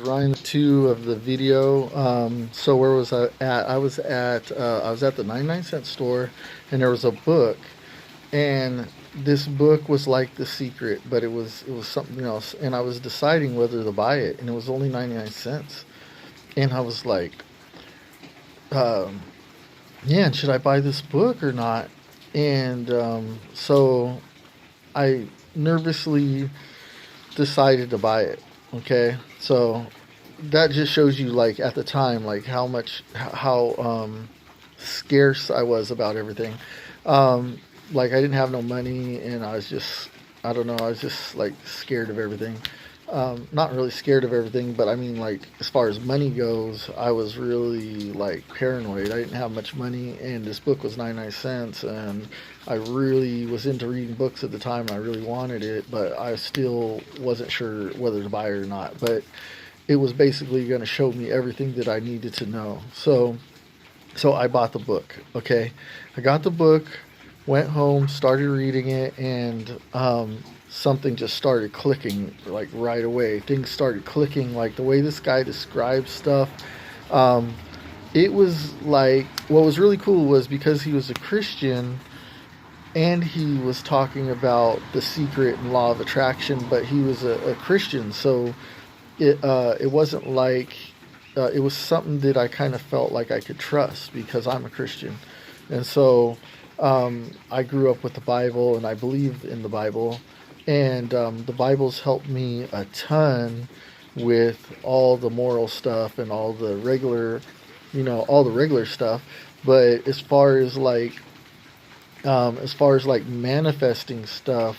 Ryan two of the video. So where was I at? I was at the 99 cent store, and there was a book, and this book was like The Secret, but it was something else, and I was deciding whether to buy it, and it was only 99 cents, and I was like, um, yeah, should I buy this book or not? And so I nervously decided to buy it. Okay, so that just shows you, like, at the time, like how much how scarce I was about everything. Like, I didn't have no money, and I don't know, I was just like scared of everything. Not really scared of everything, but I mean, like, as far as money goes, I was really like paranoid. I didn't have much money, and this book was 99 cents, and I really was into reading books at the time, and I really wanted it, but I still wasn't sure whether to buy it or not. But it was basically going to show me everything that I needed to know. So I bought the book. Okay, I got the book, went home, started reading it, and something just started clicking like right away. Things started clicking, like the way this guy describes stuff. Um, it was like, what was really cool was because he was a Christian and he was talking about the secret and law of attraction, but he was a Christian, so it wasn't like it was something that I kind of felt like I could trust because I'm a Christian, and so I grew up with the Bible and I believe in the Bible, and the Bible's helped me a ton with all the moral stuff and all the regular, all the regular stuff. But as far as like manifesting stuff,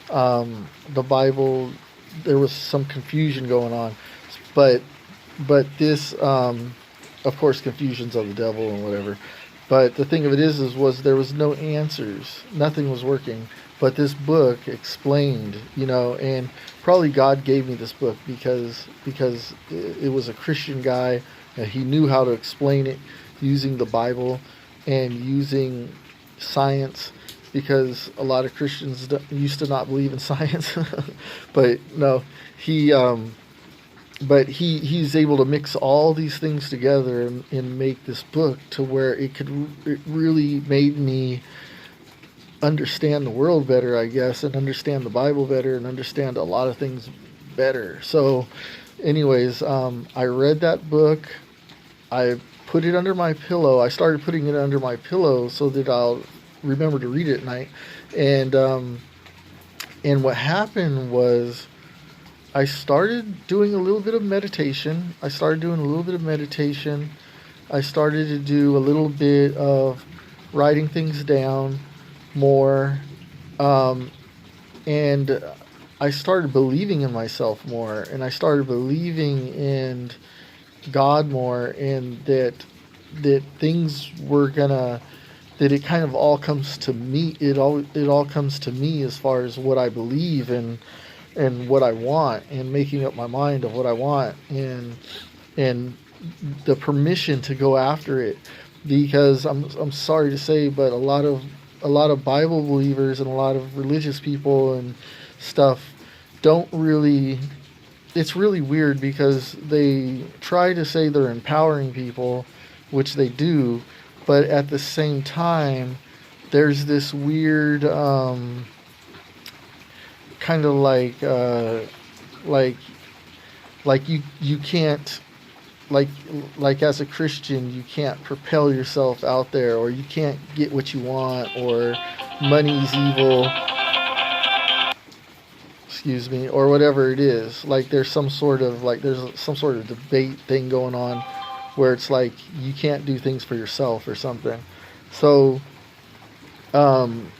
the Bible, there was some confusion going on, but this, of course, confusion's of the devil and whatever. But the thing of it is was there was no answers, nothing was working. But this book explained, and probably God gave me this book because it was a Christian guy, and he knew how to explain it using the Bible and using science, because a lot of Christians used to not believe in science. But no, he but he's able to mix all these things together and make this book to where it really made me understand the world better, I guess, and understand the Bible better and understand a lot of things better. So anyways, I read that book. I put it under my pillow. I started putting it under my pillow so that I'll remember to read it at night. And what happened was I started doing a little bit of meditation. I started doing a little bit of meditation. I started to do a little bit of writing things down more. Um, and I started believing in myself more. And I started believing in God more. And that things were gonna, that it kind of all comes to me. It all comes to me as far as what I believe and what I want, and making up my mind of what I want, and the permission to go after it. Because I'm sorry to say, but a lot of Bible believers and a lot of religious people and stuff don't really. It's really weird because they try to say they're empowering people, which they do, but at the same time, there's this weird kind of like you can't, like as a Christian, you can't propel yourself out there, or you can't get what you want, or money's evil, excuse me, or whatever it is. Like, there's some sort of debate thing going on where it's like you can't do things for yourself or something. So um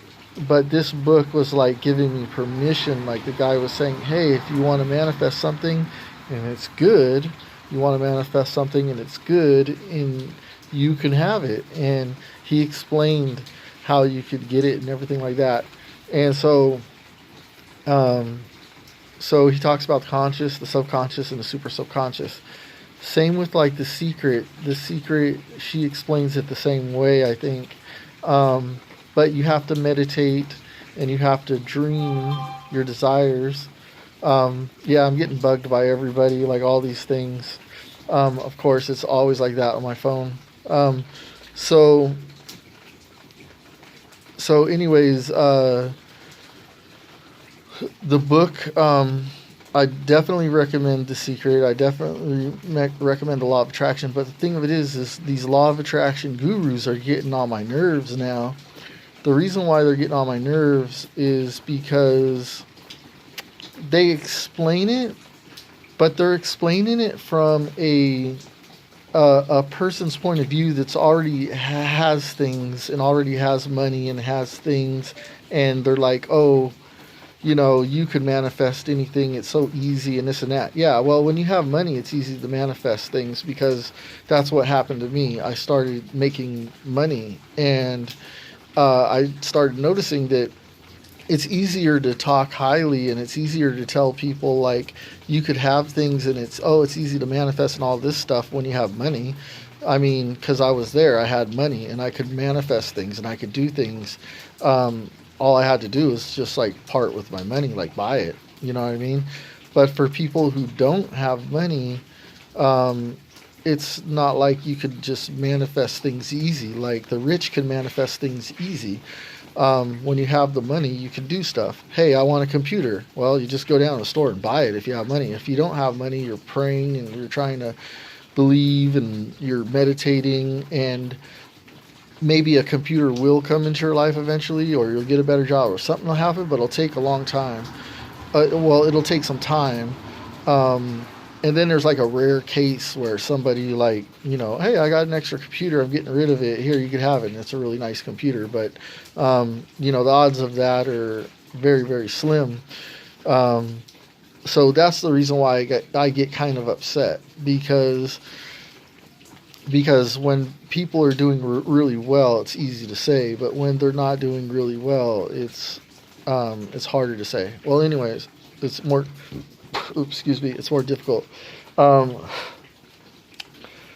but this book was like giving me permission. Like, the guy was saying, hey, if you want to manifest something and it's good, you want to manifest something and it's good, and you can have it. And he explained how you could get it and everything like that. And um so he talks about the conscious, the subconscious, and the super subconscious. Same with like the secret, she explains it the same way, I think. But you have to meditate, and you have to dream your desires. Yeah, I'm getting bugged by everybody, like all these things. Of course, it's always like that on my phone. Um, so, anyways, the book, I definitely recommend The Secret. I definitely recommend The Law of Attraction. But the thing of it is these Law of Attraction gurus are getting on my nerves now. The reason why they're getting on my nerves is because they explain it, but they're explaining it from a person's point of view that's already has things and already has money and has things, and they're like, oh, you could manifest anything. It's so easy and this and that. Yeah, well, when you have money, it's easy to manifest things because that's what happened to me. I started making money, and I started noticing that it's easier to talk highly, and it's easier to tell people like you could have things, and it's easy to manifest and all this stuff when you have money. I mean, because I was there, I had money and I could manifest things and I could do things. All I had to do was just like part with my money, like buy it. You know what I mean? But for people who don't have money, um, it's not like you could just manifest things easy. Like the rich can manifest things easy. When you have the money, you can do stuff. Hey, I want a computer. Well, you just go down to the store and buy it if you have money. If you don't have money, you're praying and you're trying to believe and you're meditating, and maybe a computer will come into your life eventually, or you'll get a better job, or something will happen, but it'll take a long time. Well, it'll take some time. Um, and then there's like a rare case where somebody like, hey, I got an extra computer, I'm getting rid of it. Here, you could have it. And it's a really nice computer, but the odds of that are very, very slim. Um, so that's the reason why I get kind of upset because when people are doing really well, it's easy to say, but when they're not doing really well, it's harder to say. Well, anyways, it's more. Oops, excuse me. It's more difficult. Um,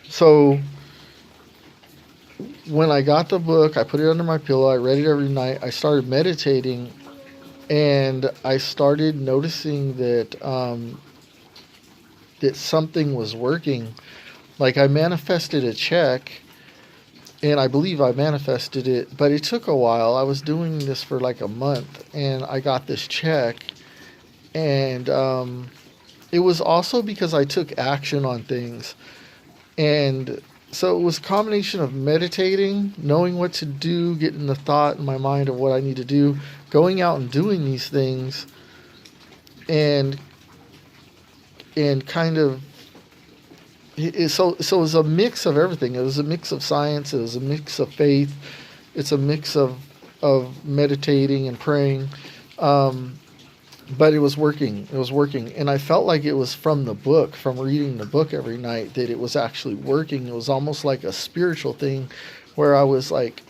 so when I got the book, I put it under my pillow. I read it every night. I started meditating, and I started noticing that something was working. Like I manifested a check, and I believe I manifested it, but it took a while. I was doing this for like a month, and I got this check, and it was also because I took action on things. And so it was a combination of meditating, knowing what to do, getting the thought in my mind of what I need to do, going out and doing these things, and kind of so it was a mix of everything. It was a mix of science. It was a mix of faith. It's a mix of meditating and praying. But it was working. It was working, and I felt like it was from the book, from reading the book every night, that it was actually working. It was almost like a spiritual thing, where I was like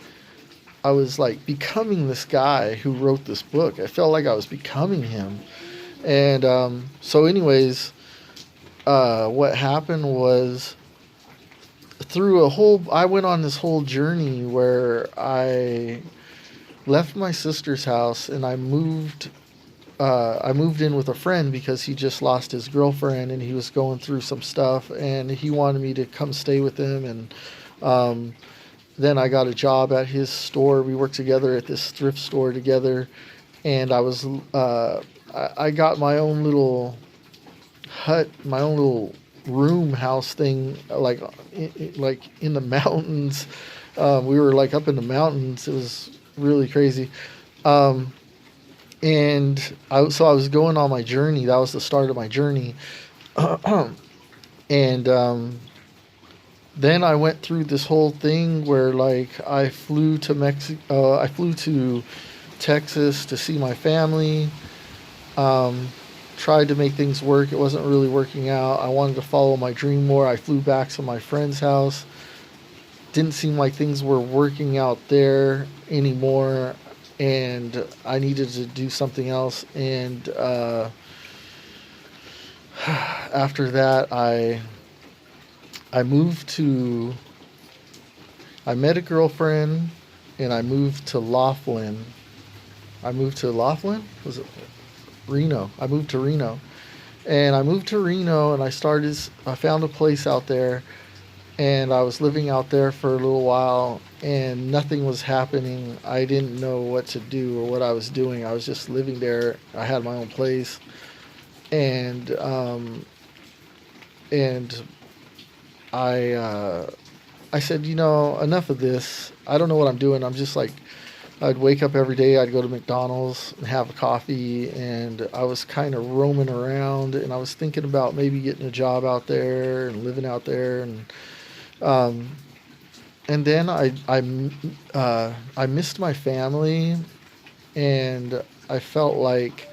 becoming this guy who wrote this book. I felt like I was becoming him, and so anyways. What happened was I went on this whole journey where I left my sister's house and I moved in with a friend because he just lost his girlfriend and he was going through some stuff, and he wanted me to come stay with him. And then I got a job at his store. We worked together at this thrift store together, and I got my own little hut, my own little room house thing, like in the mountains. We were like up in the mountains. It was really crazy. Um, so I was going on my journey. That was the start of my journey. And then I went through this whole thing where like I flew to Mexico. I flew to Texas to see my family. Um, Tried to make things work. It wasn't really working out. I wanted to follow my dream more. I flew back to my friend's house. Didn't seem like things were working out there anymore, and I needed to do something else. And after that, I moved to. I met a girlfriend, and I moved to Laughlin. I moved to Laughlin? Was it Reno? I moved to Reno. And I moved to Reno, and I found a place out there, and I was living out there for a little while, and nothing was happening. I didn't know what to do or what I was doing. I was just living there. I had my own place, and and I I said, enough of this. I don't know what I'm doing. I'm just like, I'd wake up every day. I'd go to McDonald's and have a coffee, and I was kind of roaming around, and I was thinking about maybe getting a job out there and living out there, um, and then I missed my family, and I felt like